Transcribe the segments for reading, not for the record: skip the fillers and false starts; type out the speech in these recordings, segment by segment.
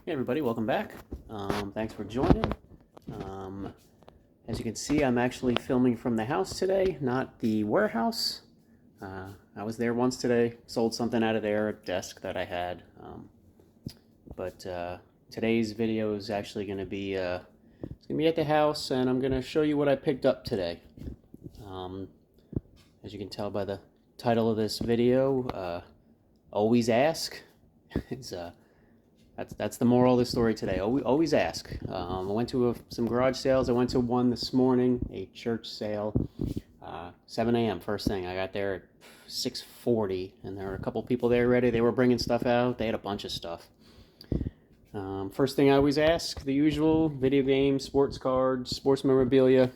Hey everybody, welcome back. Thanks for joining. Um, as you can see, I'm actually filming from the house today, not the warehouse. I was there once today, sold something out of there, a desk that I had. But today's video is actually going to be it's going to be at the house, and I'm going to show you what I picked up today. Um, as you can tell by the title of this video, always ask. It's That's the moral of the story today. Always ask. I went to some garage sales. I went to one this morning, a church sale, 7 a.m. first thing. I got there at 6:40, and there were a couple people there already. They were bringing stuff out. They had a bunch of stuff. First thing I always ask, the usual: video games, sports cards, sports memorabilia.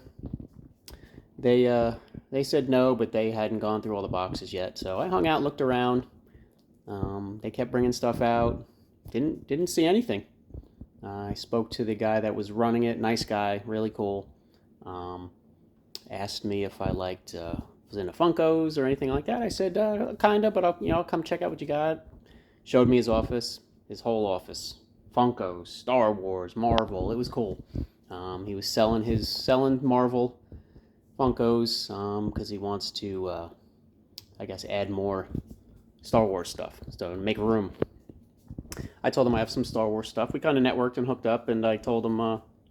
They said no, but they hadn't gone through all the boxes yet. So I hung out, looked around. They kept bringing stuff out. Didn't see anything. I spoke to the guy that was running it. Nice guy, really cool. Asked me if I liked was into Funkos or anything like that. I said kinda, but I'll come check out what you got. Showed me his office, his whole office. Funkos, Star Wars, Marvel. It was cool. He was selling Marvel Funkos because he wants to, I guess, add more Star Wars stuff, so make room. I told him I have some Star Wars stuff. We kind of networked and hooked up, and I told him,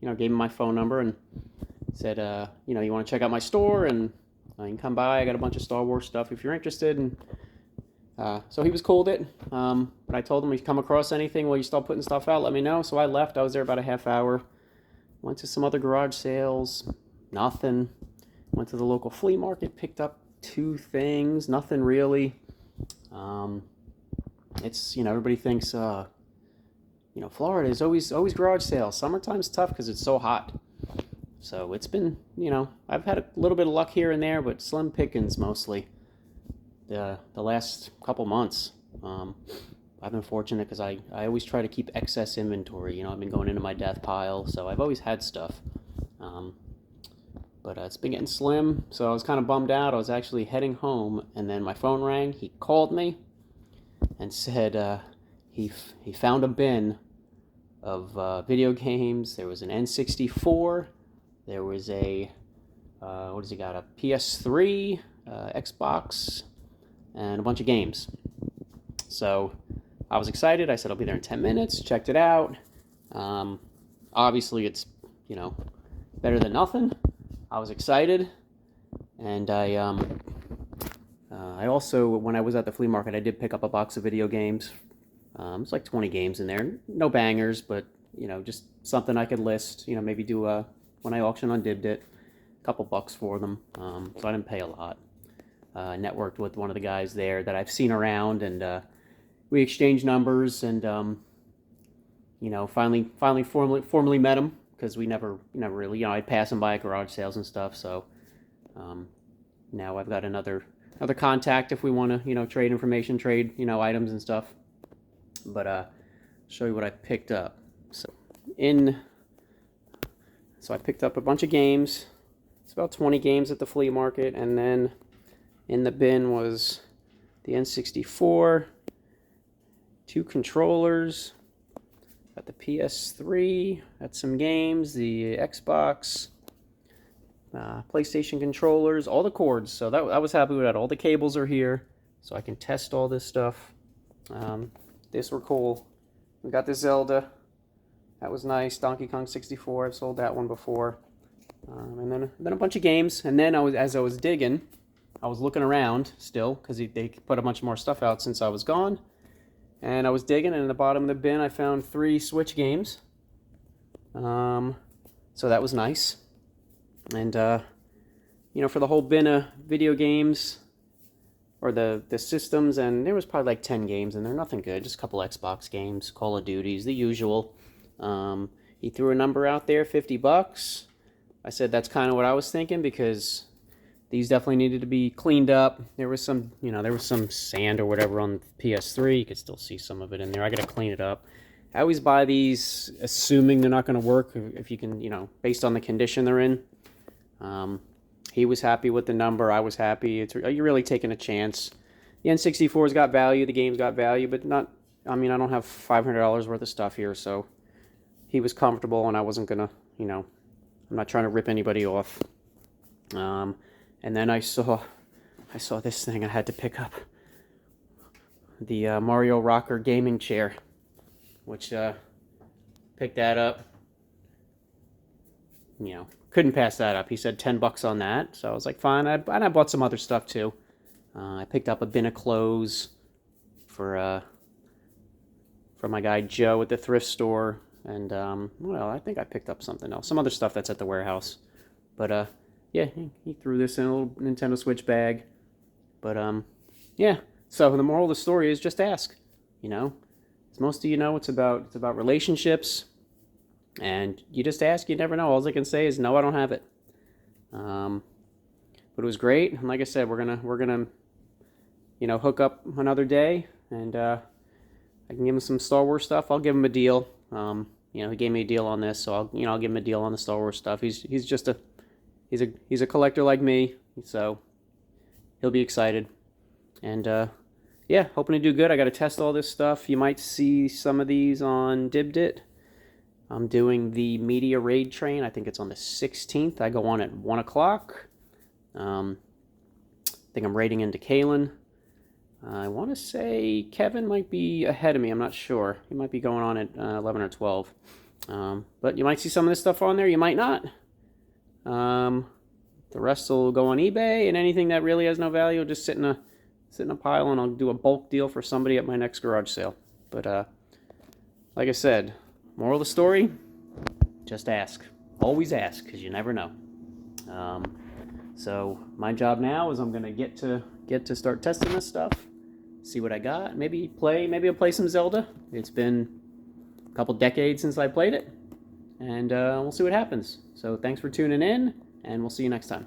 gave him my phone number and said, you want to check out my store, and you can come by. I got a bunch of Star Wars stuff if you're interested. And so he was cool with it. But I told him, if you come across anything while you start putting stuff out, let me know. So I left. I was there about a half hour. Went to some other garage sales. Nothing. Went to the local flea market. Picked up 2 things. Nothing really. It's everybody thinks Florida is always garage sales. Summertime's tough because it's so hot. So it's been I've had a little bit of luck here and there, but slim pickings mostly. The last couple months, I've been fortunate because I always try to keep excess inventory. I've been going into my death pile, so I've always had stuff. But it's been getting slim, so I was kind of bummed out. I was actually heading home, and then my phone rang. He called me and said he found a bin of video games. There was an N64. There was a what has he got? A PS3, Xbox, and a bunch of games. So I was excited. I said I'll be there in 10 minutes. Checked it out. Obviously, it's better than nothing. I was excited, and I also, when I was at the flea market, I did pick up a box of video games. It's like 20 games in there. No bangers, but, just something I could list. Maybe do when I auction on Dibdit, a couple bucks for them. So I didn't pay a lot. Networked with one of the guys there that I've seen around, and we exchanged numbers, and, finally formally met him, because we never really, I'd pass him by at garage sales and stuff. So now I've got another contact if we want to, trade information, trade, items and stuff. But show you what I picked up. So I picked up a bunch of games. It's about 20 games at the flea market, and then in the bin was the N64, 2 controllers, got the PS3, got some games, the Xbox, PlayStation controllers, all the cords. So I was happy with that. All the cables are here, so I can test all this stuff. This were cool. We got the Zelda. That was nice. Donkey Kong 64. I've sold that one before. And then a bunch of games. And then as I was digging, I was looking around still because they put a bunch more stuff out since I was gone. And I was digging, and in the bottom of the bin, I found 3 Switch games. So that was nice. And for the whole bin of video games, or the systems, and there was probably like 10 games in there, nothing good, just a couple Xbox games, Call of Duties, the usual. He threw a number out there, $50. I said that's kind of what I was thinking, because these definitely needed to be cleaned up. There was some, sand or whatever on the PS3. You could still see some of it in there. I got to clean it up. I always buy these assuming they're not going to work, if you can, based on the condition they're in. He was happy with the number. I was happy. You're really taking a chance. The N64's got value. The game's got value, but not I mean, I don't have $500 worth of stuff here, so he was comfortable, and I wasn't gonna, you know, I'm not trying to rip anybody off. And then I saw this thing I had to pick up, the Mario Rocker gaming chair, which picked that up. You know, couldn't pass that up. He said $10 on that, so I was like, fine. And I bought some other stuff too. I picked up a bin of clothes for my guy Joe at the thrift store, and well, I think I picked up something else, some other stuff that's at the warehouse. But yeah, he threw this in a little Nintendo Switch bag. But yeah. So the moral of the story is just ask. You know, as most of you know, it's about relationships, and you just ask. You never know. All I can say is no, I don't have it. But it was great, and like I said, we're gonna you know, hook up another day, and I can give him some Star Wars stuff. I'll give him a deal. You know, he gave me a deal on this, so I'll give him a deal on the Star Wars stuff. He's just he's a collector like me, so he'll be excited. And yeah, hoping to do good. I got to test all this stuff. You might see some of these on Dibdit. I'm doing the media raid train. I think it's on the 16th. I go on at 1 o'clock. I think I'm raiding into Kalen. I want to say Kevin might be ahead of me. I'm not sure. He might be going on at 11 or 12. But you might see some of this stuff on there. You might not. The rest will go on eBay, and anything that really has no value will just sit in a pile, and I'll do a bulk deal for somebody at my next garage sale. But like I said, moral of the story, just ask. Always ask, because you never know. So my job now is I'm gonna get to start testing this stuff, see what I got, maybe I'll play some Zelda. It's been a couple decades since I played it, and we'll see what happens. So thanks for tuning in, and we'll see you next time.